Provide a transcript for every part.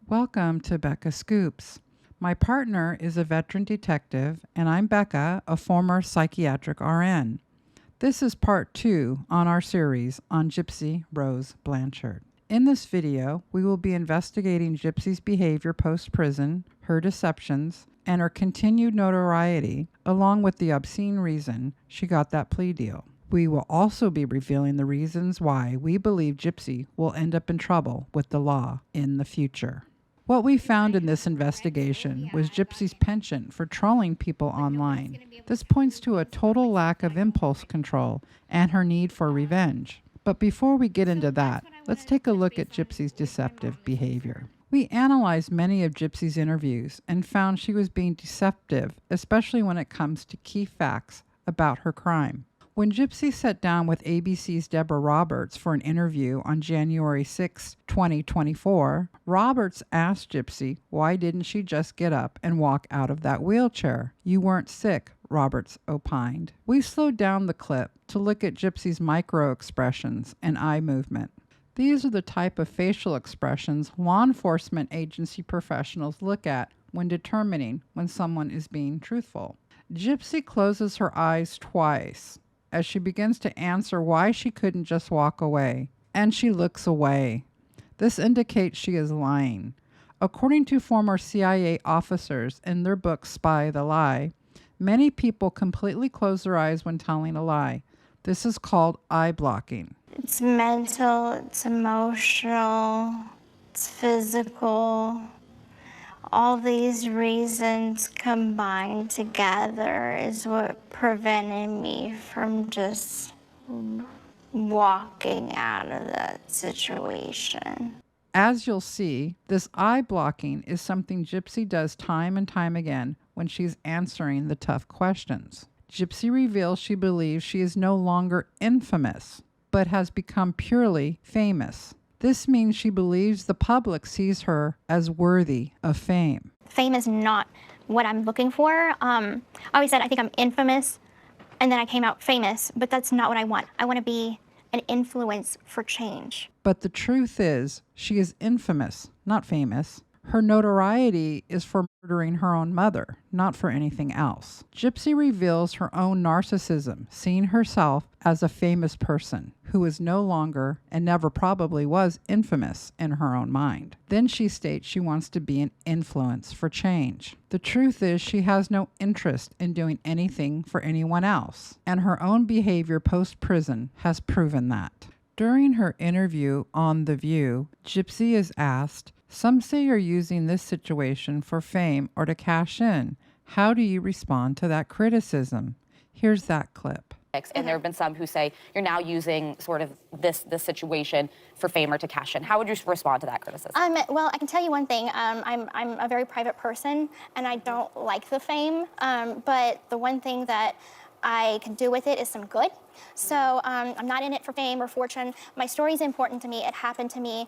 Welcome to Becca Scoops. My partner is a veteran detective, and I'm Becca, a former psychiatric RN. This is part 2 on our series on Gypsy Rose Blanchard. In this video, we will be investigating Gypsy's behavior post-prison, her deceptions, and her continued notoriety, along with the obscene reason she got that plea deal. We will also be revealing the reasons why we believe Gypsy will end up in trouble with the law in the future. What we found in this investigation was Gypsy's penchant for trolling people online. This points to a total lack of impulse control and her need for revenge. But before we get into that, let's take a look at Gypsy's deceptive behavior. We analyzed many of Gypsy's interviews and found she was being deceptive, especially when it comes to key facts about her crime. When Gypsy sat down with ABC's Deborah Roberts for an interview on January 6, 2024, Roberts asked Gypsy why didn't she just get up and walk out of that wheelchair? You weren't sick, Roberts opined. We slowed down the clip to look at Gypsy's micro-expressions and eye movement. These are the type of facial expressions law enforcement agency professionals look at when determining when someone is being truthful. Gypsy closes her eyes twice as she begins to answer why she couldn't just walk away, and she looks away. This indicates she is lying. According to former CIA officers in their book Spy the Lie, many people completely close their eyes when telling a lie. This is called eye blocking. It's mental, it's emotional, it's physical. All these reasons combined together is what prevented me from just walking out of that situation. As you'll see, this eye blocking is something Gypsy does time and time again when she's answering the tough questions. Gypsy reveals she believes she is no longer infamous, but has become purely famous. This means she believes the public sees her as worthy of fame. Fame is not what I'm looking for. I always said I think I'm infamous, and then I came out famous, but that's not what I want. I want to be an influence for change. But the truth is, she is infamous, not famous. Her notoriety is for murdering her own mother, not for anything else. Gypsy reveals her own narcissism, seeing herself as a famous person who is no longer and never probably was infamous in her own mind. Then she states she wants to be an influence for change. The truth is she has no interest in doing anything for anyone else, and her own behavior post-prison has proven that. During her interview on The View, Gypsy is asked, "Some say you're using this situation for fame or to cash in. How do you respond to that criticism?" Here's that clip. And there have been some who say you're now using sort of this situation for fame or to cash in. How would you respond to that criticism? Well, I can tell you one thing. I'm a very private person, and I don't like the fame. But the one thing that I can do with it is some good. So I'm not in it for fame or fortune. My story is important to me. It happened to me.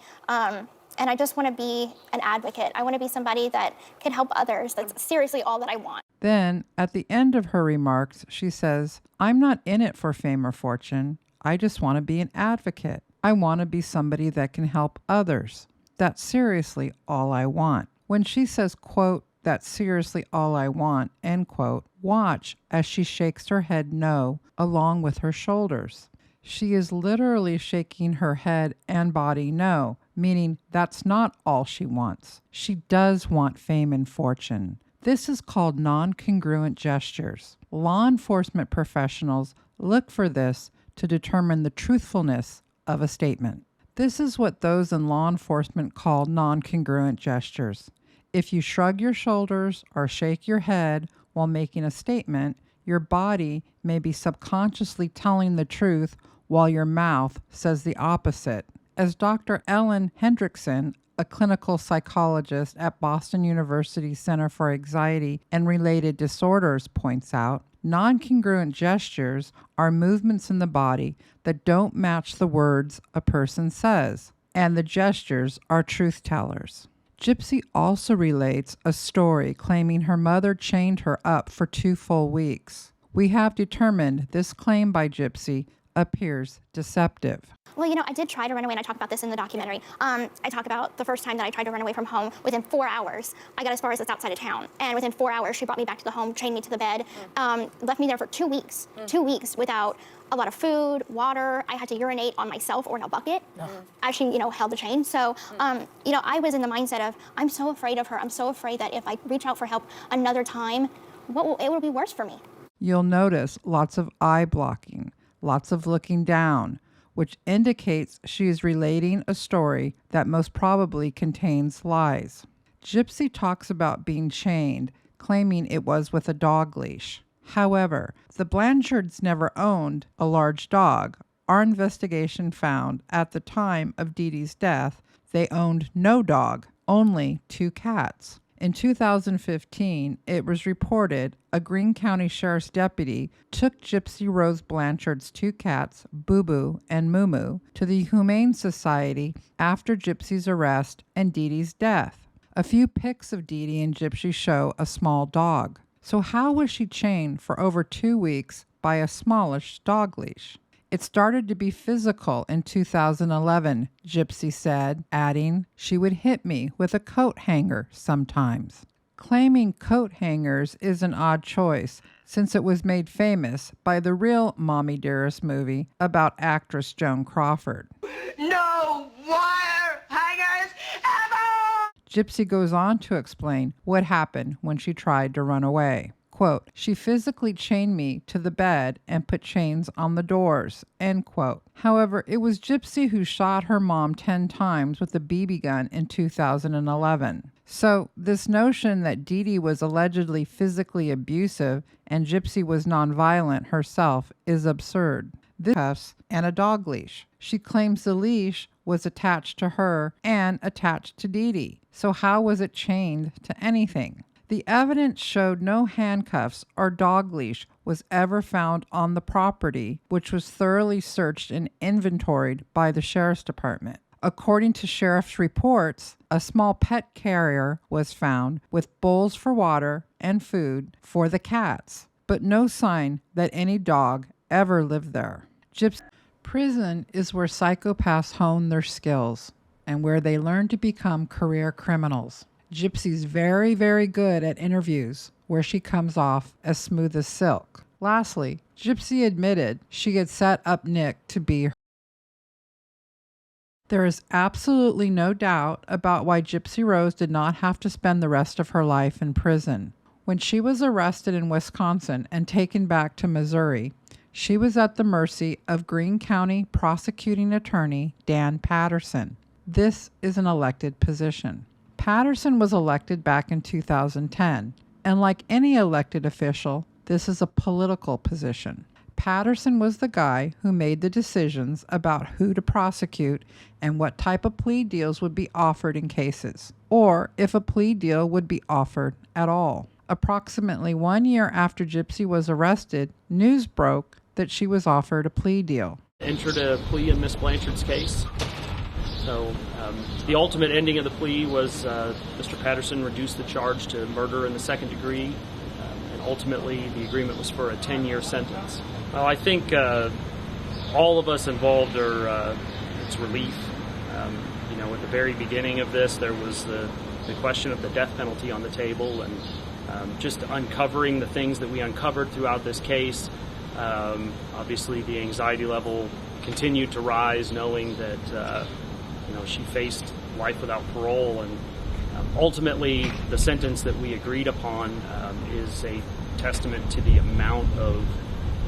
And I just want to be an advocate. I want to be somebody that can help others. That's seriously all that I want. Then, at the end of her remarks, she says, "I'm not in it for fame or fortune. I just want to be an advocate. I want to be somebody that can help others. That's seriously all I want." When she says, quote, "that's seriously all I want," end quote, watch as she shakes her head no along with her shoulders. She is literally shaking her head and body no, meaning that's not all she wants. She does want fame and fortune. This is called non-congruent gestures. Law enforcement professionals look for this to determine the truthfulness of a statement. This is what those in law enforcement call non-congruent gestures. If you shrug your shoulders or shake your head while making a statement, your body may be subconsciously telling the truth while your mouth says the opposite. As Dr. Ellen Hendrickson, a clinical psychologist at Boston University Center for Anxiety and Related Disorders, points out, non-congruent gestures are movements in the body that don't match the words a person says, and the gestures are truth tellers. Gypsy also relates a story claiming her mother chained her up for 2 full weeks. We have determined this claim by Gypsy appears deceptive. Well, I did try to run away, and I talk about this in the documentary. I talk about the first time that I tried to run away from home. Within 4 hours, I got as far as it's outside of town. And within 4 hours, she brought me back to the home, chained me to the bed, left me there for 2 weeks. 2 weeks without a lot of food, water. I had to urinate on myself or in a bucket as she, held the chain. So, I was in the mindset of, I'm so afraid of her. I'm so afraid that if I reach out for help another time, it will be worse for me. You'll notice lots of eye blocking, lots of looking down, which indicates she is relating a story that most probably contains lies. Gypsy talks about being chained, claiming it was with a dog leash. However, the Blanchards never owned a large dog. Our investigation found at the time of Dee Dee's death, they owned no dog, only 2 cats. In 2015, it was reported a Greene County Sheriff's deputy took Gypsy Rose Blanchard's 2 cats, Boo Boo and Moo Moo, to the Humane Society after Gypsy's arrest and Dee Dee's death. A few pics of Dee Dee and Gypsy show a small dog. So how was she chained for over 2 weeks by a smallish dog leash? It started to be physical in 2011, Gypsy said, adding, she would hit me with a coat hanger sometimes. Claiming coat hangers is an odd choice, since it was made famous by the real Mommy Dearest movie about actress Joan Crawford. No wire hangers ever! Gypsy goes on to explain what happened when she tried to run away. Quote, she physically chained me to the bed and put chains on the doors, end quote. However, it was Gypsy who shot her mom 10 times with a BB gun in 2011. So this notion that Dee Dee was allegedly physically abusive and Gypsy was nonviolent herself is absurd. This cuffs and a dog leash. She claims the leash was attached to her and attached to Dee Dee. So how was it chained to anything? The evidence showed no handcuffs or dog leash was ever found on the property, which was thoroughly searched and inventoried by the Sheriff's Department. According to Sheriff's reports, a small pet carrier was found with bowls for water and food for the cats, but no sign that any dog ever lived there. Prison is where psychopaths hone their skills and where they learn to become career criminals. Gypsy's very, very good at interviews where she comes off as smooth as silk. Lastly, Gypsy admitted she had set up Nick to be her. There is absolutely no doubt about why Gypsy Rose did not have to spend the rest of her life in prison. When she was arrested in Wisconsin and taken back to Missouri, she was at the mercy of Greene County prosecuting attorney Dan Patterson. This is an elected position. Patterson was elected back in 2010, and like any elected official, this is a political position. Patterson was the guy who made the decisions about who to prosecute and what type of plea deals would be offered in cases, or if a plea deal would be offered at all. Approximately 1 year after Gypsy was arrested, news broke that she was offered a plea deal. Entered a plea in Miss Blanchard's case. So the ultimate ending of the plea was Mr. Patterson reduced the charge to murder in the second degree, and ultimately the agreement was for a 10-year sentence. Well, I think all of us involved are it's relief. At the very beginning of this, there was the question of the death penalty on the table, and just uncovering the things that we uncovered throughout this case. Obviously, the anxiety level continued to rise, knowing that she faced life without parole, and ultimately the sentence that we agreed upon is a testament to the amount of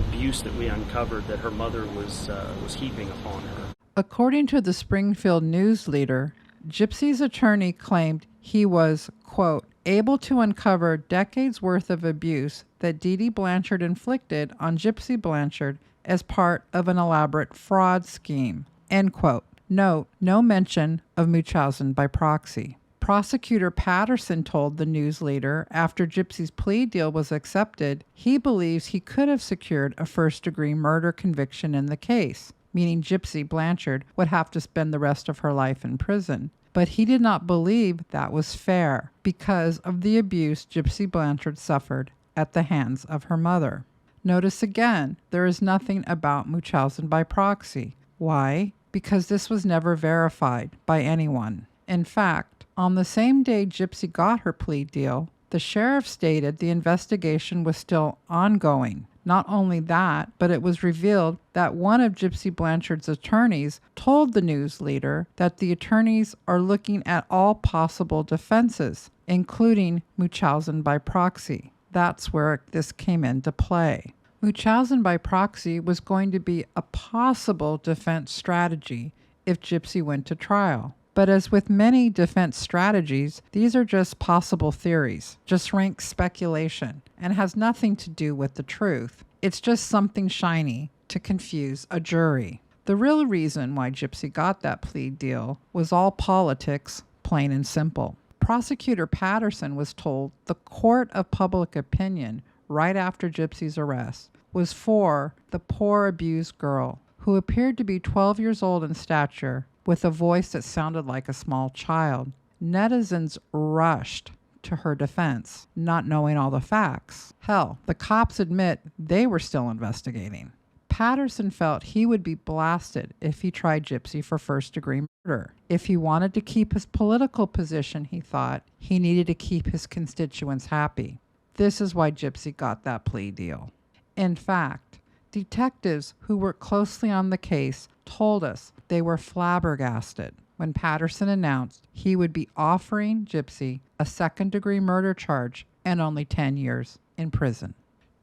abuse that we uncovered that her mother was heaping upon her. According to the Springfield News Leader, Gypsy's attorney claimed he was, quote, able to uncover decades worth of abuse that Dee Dee Blanchard inflicted on Gypsy Blanchard as part of an elaborate fraud scheme, end quote. Note, no mention of Munchausen by proxy. Prosecutor Patterson told the news leader after Gypsy's plea deal was accepted, he believes he could have secured a first-degree murder conviction in the case, meaning Gypsy Blanchard would have to spend the rest of her life in prison. But he did not believe that was fair because of the abuse Gypsy Blanchard suffered at the hands of her mother. Notice again, there is nothing about Munchausen by proxy. Why? Because this was never verified by anyone. In fact, on the same day Gypsy got her plea deal, the sheriff stated the investigation was still ongoing. Not only that, but it was revealed that one of Gypsy Blanchard's attorneys told the news leader that the attorneys are looking at all possible defenses, including Munchausen by proxy. That's where this came into play. Munchausen by proxy was going to be a possible defense strategy if Gypsy went to trial. But as with many defense strategies, these are just possible theories, just rank speculation, and has nothing to do with the truth. It's just something shiny to confuse a jury. The real reason why Gypsy got that plea deal was all politics, plain and simple. Prosecutor Patterson was told the court of public opinion right after Gypsy's arrest was for the poor abused girl, who appeared to be 12 years old in stature, with a voice that sounded like a small child. Netizens rushed to her defense, not knowing all the facts. Hell, the cops admit they were still investigating. Patterson felt he would be blasted if he tried Gypsy for first-degree murder. If he wanted to keep his political position, he thought, he needed to keep his constituents happy. This is why Gypsy got that plea deal. In fact, detectives who worked closely on the case told us they were flabbergasted when Patterson announced he would be offering Gypsy a second-degree murder charge and only 10 years in prison.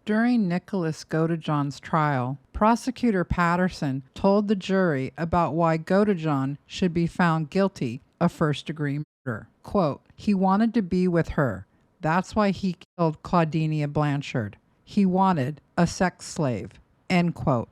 During Nicholas Godejohn's trial, Prosecutor Patterson told the jury about why Godejohn should be found guilty of first-degree murder. Quote, "He wanted to be with her. That's why he killed Claudinia Blanchard. He wanted a sex slave." End quote.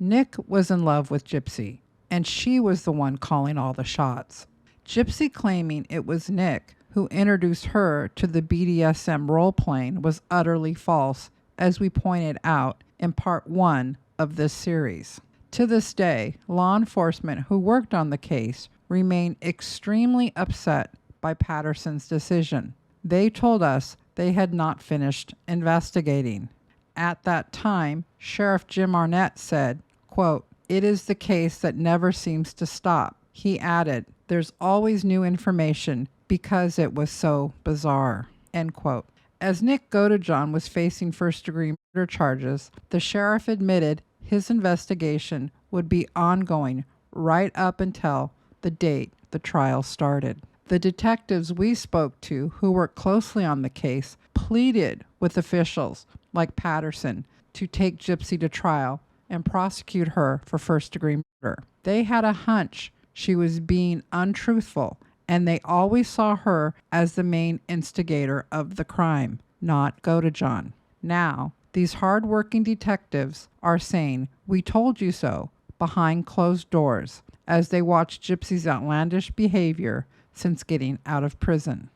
Nick was in love with Gypsy, and she was the one calling all the shots. Gypsy claiming it was Nick who introduced her to the BDSM role-playing was utterly false, as we pointed out in part 1 of this series. To this day, law enforcement who worked on the case remain extremely upset by Patterson's decision. They told us they had not finished investigating. At that time, Sheriff Jim Arnett said, quote, "It is the case that never seems to stop." He added, "There's always new information because it was so bizarre." End quote. As Nick Godejohn was facing first-degree murder charges, the sheriff admitted his investigation would be ongoing right up until the date the trial started. The detectives we spoke to who worked closely on the case pleaded with officials like Patterson to take Gypsy to trial and prosecute her for first-degree murder. They had a hunch she was being untruthful, and they always saw her as the main instigator of the crime, not Godejohn. Now, these hard-working detectives are saying, "We told you so," behind closed doors, as they watch Gypsy's outlandish behavior since getting out of prison.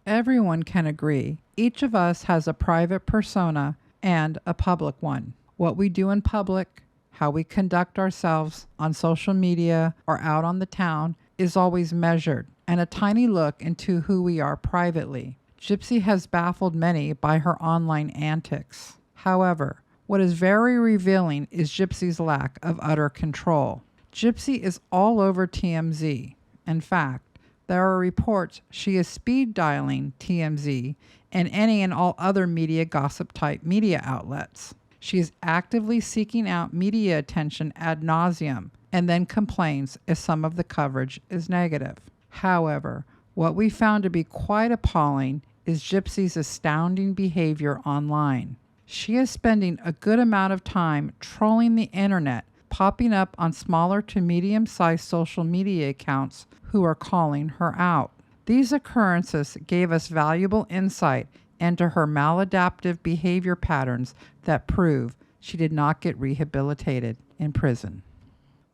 Everyone can agree, each of us has a private persona and a public one. What we do in public, how we conduct ourselves on social media or out on the town is always measured, and a tiny look into who we are privately. Gypsy has baffled many by her online antics. However, what is very revealing is Gypsy's lack of utter control. Gypsy is all over TMZ. In fact, there are reports she is speed dialing TMZ and any and all other media gossip type media outlets. She is actively seeking out media attention ad nauseum and then complains if some of the coverage is negative. However, what we found to be quite appalling is Gypsy's astounding behavior online. She is spending a good amount of time trolling the internet, popping up on smaller to medium-sized social media accounts who are calling her out. These occurrences gave us valuable insight into her maladaptive behavior patterns that prove she did not get rehabilitated in prison.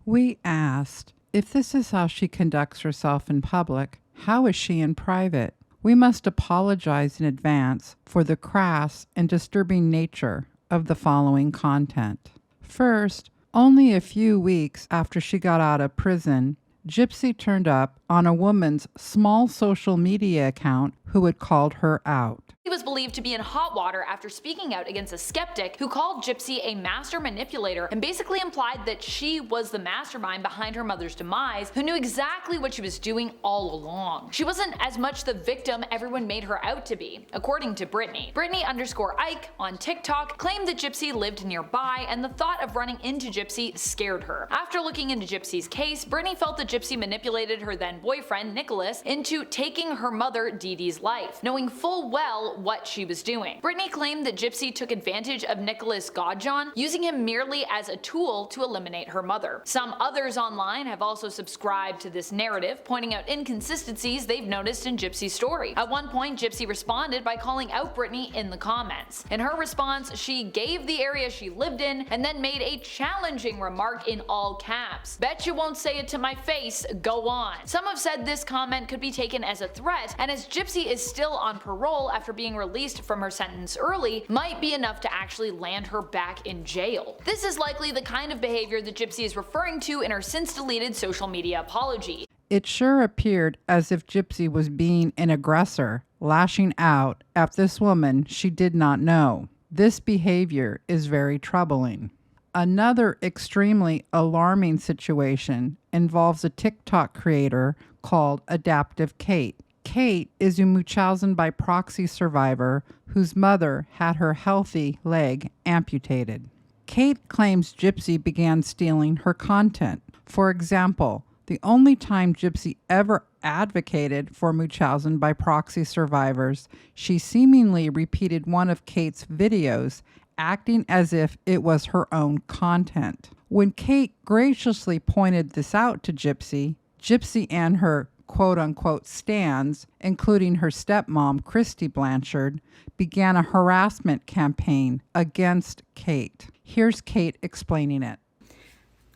We asked, if this is how she conducts herself in public, how is she in private? We must apologize in advance for the crass and disturbing nature of the following content. First, only a few weeks after she got out of prison, Gypsy turned up on a woman's small social media account who had called her out. He was believed to be in hot water after speaking out against a skeptic who called Gypsy a master manipulator and basically implied that she was the mastermind behind her mother's demise, who knew exactly what she was doing all along. She wasn't as much the victim everyone made her out to be, according to Brittany. Brittany_Ike on TikTok claimed that Gypsy lived nearby, and the thought of running into Gypsy scared her. After looking into Gypsy's case, Brittany felt that Gypsy manipulated her then boyfriend, Nicholas, into taking her mother, Dee Dee's life, knowing full well what she was doing. Brittany claimed that Gypsy took advantage of Nicholas Godjohn, using him merely as a tool to eliminate her mother. Some others online have also subscribed to this narrative, pointing out inconsistencies they've noticed in Gypsy's story. At one point, Gypsy responded by calling out Brittany in the comments. In her response, she gave the area she lived in and then made a challenging remark in all caps. "Bet you won't say it to my face, go on." Some have said this comment could be taken as a threat, and as Gypsy is still on parole after being released from her sentence early, might be enough to actually land her back in jail. This is likely the kind of behavior that Gypsy is referring to in her since deleted social media apology. It sure appeared as if Gypsy was being an aggressor, lashing out at this woman she did not know. This behavior is very troubling. Another extremely alarming situation involves a TikTok creator called Adaptive Kate. Kate is a Munchausen by proxy survivor whose mother had her healthy leg amputated. Kate claims Gypsy began stealing her content. For example, the only time Gypsy ever advocated for Munchausen by proxy survivors, she seemingly repeated one of Kate's videos, acting as if it was her own content. When Kate graciously pointed this out to Gypsy, Gypsy and her quote-unquote stans, including her stepmom, Christy Blanchard, began a harassment campaign against Kate. Here's Kate explaining it.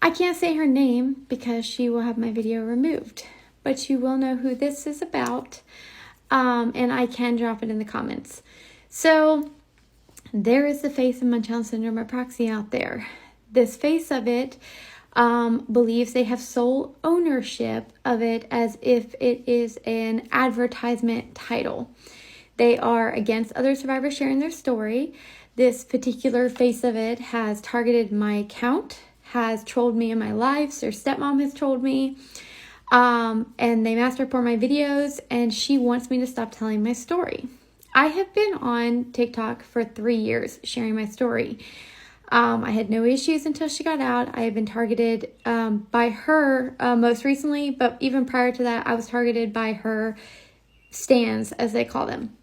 I can't say her name because she will have my video removed, but you will know who this is about, and I can drop it in the comments. So there is the face of Munchausen syndrome by proxy out there. This face of it believes they have sole ownership of it as if it is an advertisement title. They are against other survivors sharing their story. This particular face of it has targeted my account, has trolled me in my lives. Their stepmom has trolled me, and they mass report my videos, and she wants me to stop telling my story. I have been on TikTok for 3 years sharing my story. I had no issues until she got out. I have been targeted by her most recently, but even prior to that, I was targeted by her stans, as they call them.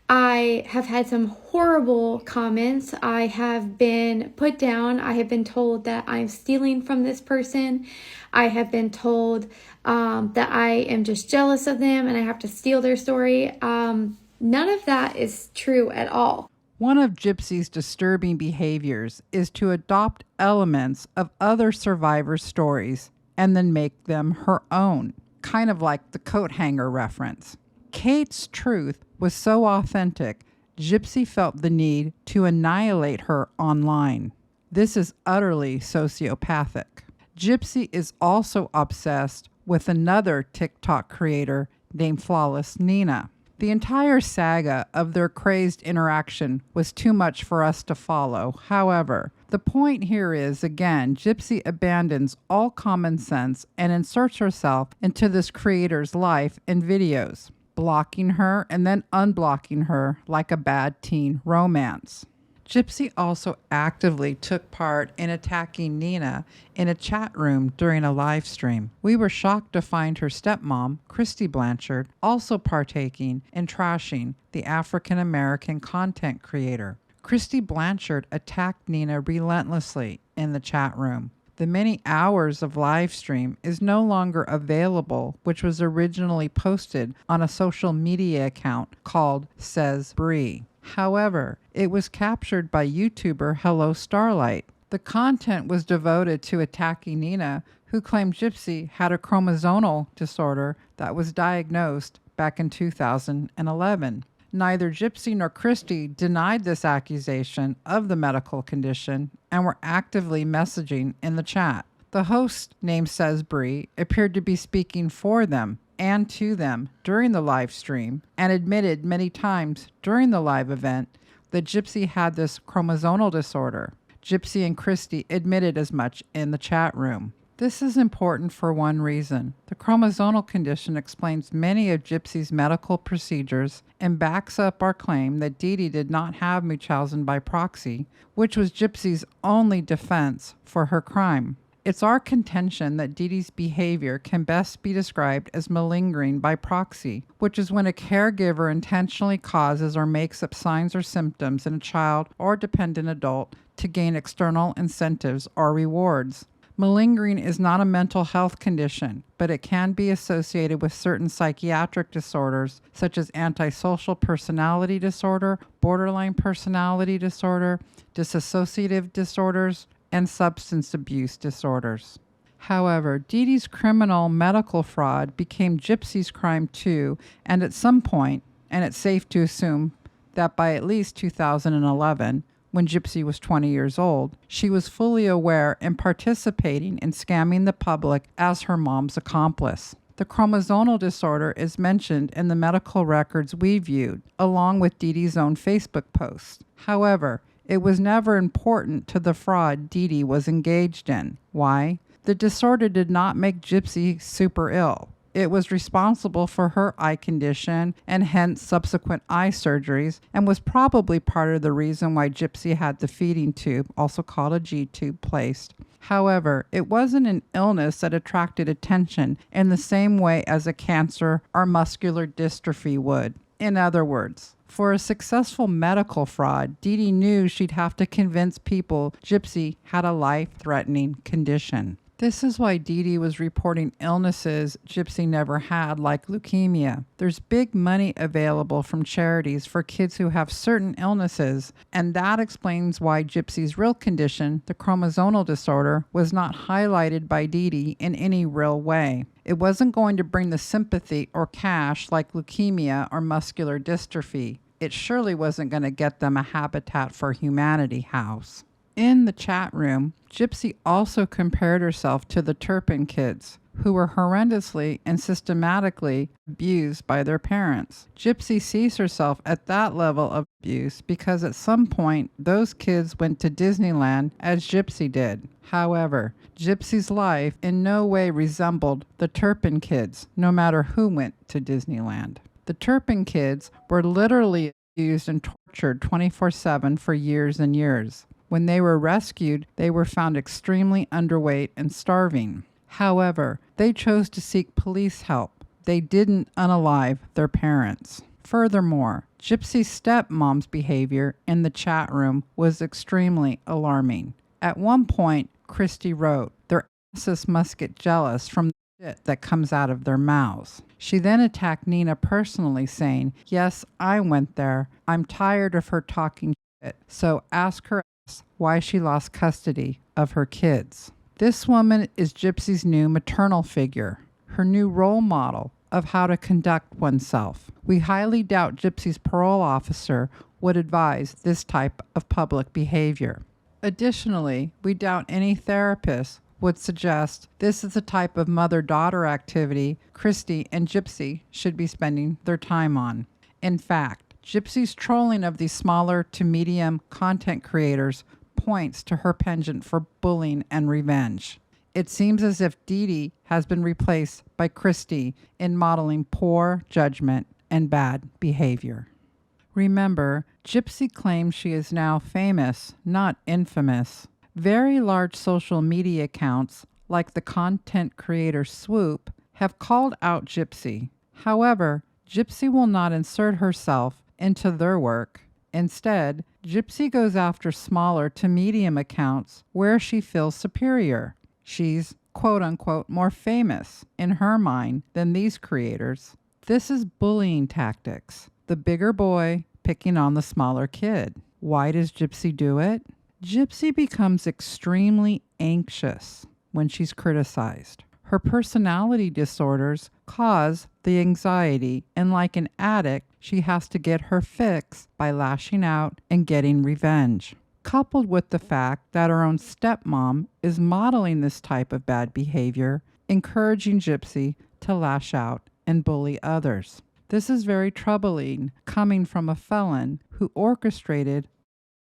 I have had some horrible comments. I have been put down. I have been told that I'm stealing from this person. I have been told that I am just jealous of them and I have to steal their story. None of that is true at all. One of Gypsy's disturbing behaviors is to adopt elements of other survivors' stories and then make them her own, kind of like the coat hanger reference. Kate's truth was so authentic, Gypsy felt the need to annihilate her online. This is utterly sociopathic. Gypsy is also obsessed with another TikTok creator named Flawless Nina. The entire saga of their crazed interaction was too much for us to follow. However, the point here is, again, Gypsy abandons all common sense and inserts herself into this creator's life and videos, blocking her and then unblocking her like a bad teen romance. Gypsy also actively took part in attacking Nina in a chat room during a live stream. We were shocked to find her stepmom, Christy Blanchard, also partaking in trashing the African-American content creator. Christy Blanchard attacked Nina relentlessly in the chat room. The many hours of live stream is no longer available, which was originally posted on a social media account called Says Bree. However, it was captured by YouTuber Hello Starlight. The content was devoted to attacking Nina, who claimed Gypsy had a chromosomal disorder that was diagnosed back in 2011. Neither Gypsy nor Christy denied this accusation of the medical condition and were actively messaging in the chat. The host, named Sesbury, appeared to be speaking for them and to them during the live stream and admitted many times during the live event that Gypsy had this chromosomal disorder. Gypsy and Christy admitted as much in the chat room. This is important for one reason. The chromosomal condition explains many of Gypsy's medical procedures and backs up our claim that Dee Dee did not have Munchausen by proxy, which was Gypsy's only defense for her crime. It's our contention that Dee Dee's behavior can best be described as malingering by proxy, which is when a caregiver intentionally causes or makes up signs or symptoms in a child or dependent adult to gain external incentives or rewards. Malingering is not a mental health condition, but it can be associated with certain psychiatric disorders such as antisocial personality disorder, borderline personality disorder, dissociative disorders, and substance abuse disorders. However, Dee Dee's criminal medical fraud became Gypsy's crime too, and at some point, and it's safe to assume that by at least 2011, when Gypsy was 20 years old, she was fully aware and participating in scamming the public as her mom's accomplice. The chromosomal disorder is mentioned in the medical records we viewed, along with Dee Dee's own Facebook post. However, it was never important to the fraud Dee Dee was engaged in. Why? The disorder did not make Gypsy super ill. It was responsible for her eye condition and hence subsequent eye surgeries, and was probably part of the reason why Gypsy had the feeding tube, also called a G-tube, placed. However, it wasn't an illness that attracted attention in the same way as a cancer or muscular dystrophy would. In other words, for a successful medical fraud, Dee Dee knew she'd have to convince people Gypsy had a life-threatening condition. This is why Dee Dee was reporting illnesses Gypsy never had, like leukemia. There's big money available from charities for kids who have certain illnesses, and that explains why Gypsy's real condition, the chromosomal disorder, was not highlighted by Dee Dee in any real way. It wasn't going to bring the sympathy or cash like leukemia or muscular dystrophy. It surely wasn't going to get them a Habitat for Humanity house. In the chat room, Gypsy also compared herself to the Turpin kids, who were horrendously and systematically abused by their parents. Gypsy sees herself at that level of abuse because at some point those kids went to Disneyland as Gypsy did. However, Gypsy's life in no way resembled the Turpin kids, no matter who went to Disneyland. The Turpin kids were literally abused and tortured 24/7 for years and years. When they were rescued, they were found extremely underweight and starving. However, they chose to seek police help. They didn't unalive their parents. Furthermore, Gypsy's stepmom's behavior in the chat room was extremely alarming. At one point, Christy wrote, "Their asses must get jealous from the shit that comes out of their mouths." She then attacked Nina personally, saying, "Yes, I went there. I'm tired of her talking shit, so ask her why she lost custody of her kids." This woman is Gypsy's new maternal figure, her new role model of how to conduct oneself. We highly doubt Gypsy's parole officer would advise this type of public behavior. Additionally, we doubt any therapist would suggest this is the type of mother-daughter activity Christy and Gypsy should be spending their time on. In fact, Gypsy's trolling of these smaller to medium content creators points to her penchant for bullying and revenge. It seems as if Dee Dee has been replaced by Christy in modeling poor judgment and bad behavior. Remember, Gypsy claims she is now famous, not infamous. Very large social media accounts, like the content creator Swoop, have called out Gypsy. However, Gypsy will not insert herself into their work. Instead, Gypsy goes after smaller to medium accounts where she feels superior. She's, quote-unquote, more famous in her mind than these creators. This is bullying tactics. The bigger boy picking on the smaller kid. Why does Gypsy do it? Gypsy becomes extremely anxious when she's criticized. Her personality disorders cause the anxiety, and like an addict, she has to get her fix by lashing out and getting revenge. coupled with the fact that her own stepmom is modeling this type of bad behavior, encouraging Gypsy to lash out and bully others. This is very troubling coming from a felon who orchestrated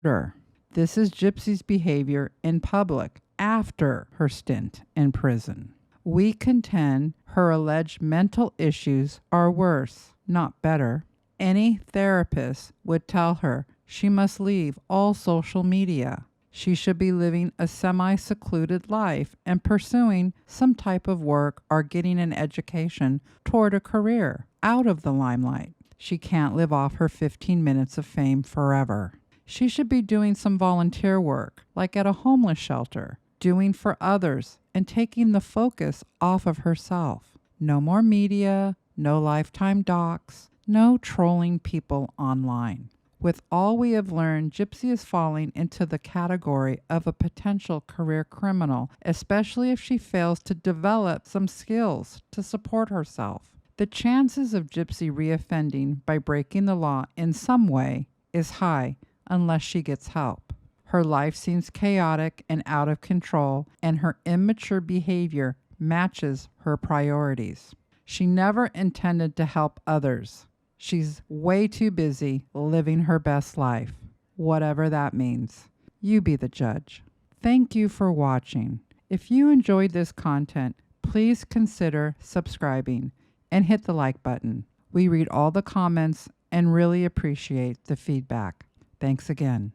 murder. This is Gypsy's behavior in public after her stint in prison. We contend her alleged mental issues are worse, not better. Any therapist would tell her she must leave all social media. She should be living a semi-secluded life and pursuing some type of work or getting an education toward a career out of the limelight. She can't live off her 15 minutes of fame forever. She should be doing some volunteer work, like at a homeless shelter, doing for others and taking the focus off of herself. No more media, no lifetime docs, no trolling people online. With all we have learned, Gypsy is falling into the category of a potential career criminal, especially if she fails to develop some skills to support herself. The chances of Gypsy reoffending by breaking the law in some way is high unless she gets help. Her life seems chaotic and out of control, and her immature behavior matches her priorities. She never intended to help others. She's way too busy living her best life, whatever that means. You be the judge. Thank you for watching. If you enjoyed this content, please consider subscribing and hit the like button. We read all the comments and really appreciate the feedback. Thanks again.